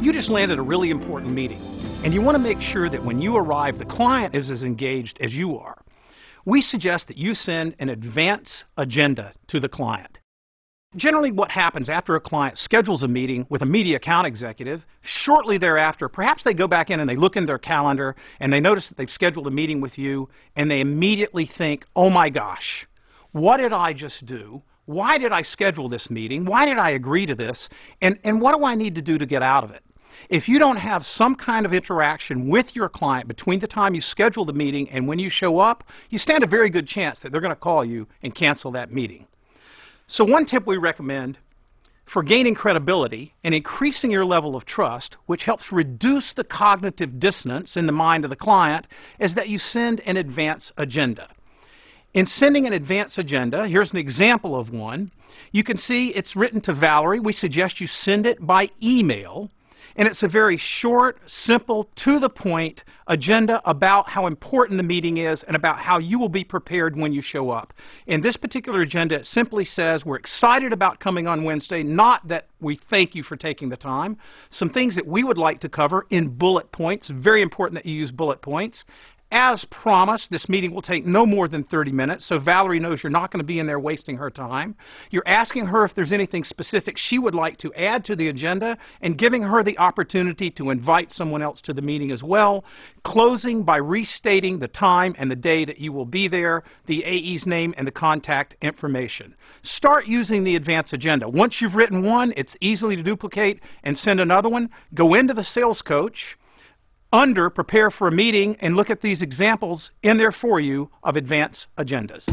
You just landed a really important meeting, and you want to make sure that when you arrive, the client is as engaged as you are. We suggest that you send an advance agenda to the client. Generally, what happens after a client schedules a meeting with a media account executive, shortly thereafter, perhaps they go back in and they look in their calendar and they notice that they've scheduled a meeting with you, and they immediately think, oh my gosh, what did I just do? Why did I schedule this meeting? Why did I agree to this? And what do I need to do to get out of it? If you don't have some kind of interaction with your client between the time you schedule the meeting and when you show up, you stand a very good chance that they're going to call you and cancel that meeting. So one tip we recommend for gaining credibility and increasing your level of trust, which helps reduce the cognitive dissonance in the mind of the client, is that you send an advance agenda. In sending an advance agenda, here's an example of one. You can see it's written to Valerie. We suggest you send it by email. And it's a very short, simple, to-the-point agenda about how important the meeting is and about how you will be prepared when you show up. In this particular agenda, it simply says we're excited about coming on Wednesday, not that we thank you for taking the time. Some things that we would like to cover in bullet points. Very important that you use bullet points. As promised, this meeting will take no more than 30 minutes, so Valerie knows you're not going to be in there wasting her time. You're asking her if there's anything specific she would like to add to the agenda and giving her the opportunity to invite someone else to the meeting as well. Closing by restating the time and the day that you will be there, the AE's name, and the contact information. Start using the advance agenda. Once you've written one, it's easily to duplicate and send another one. Go into the Sales Coach, under Prepare for a Meeting, and look at these examples in there for you of advance agendas.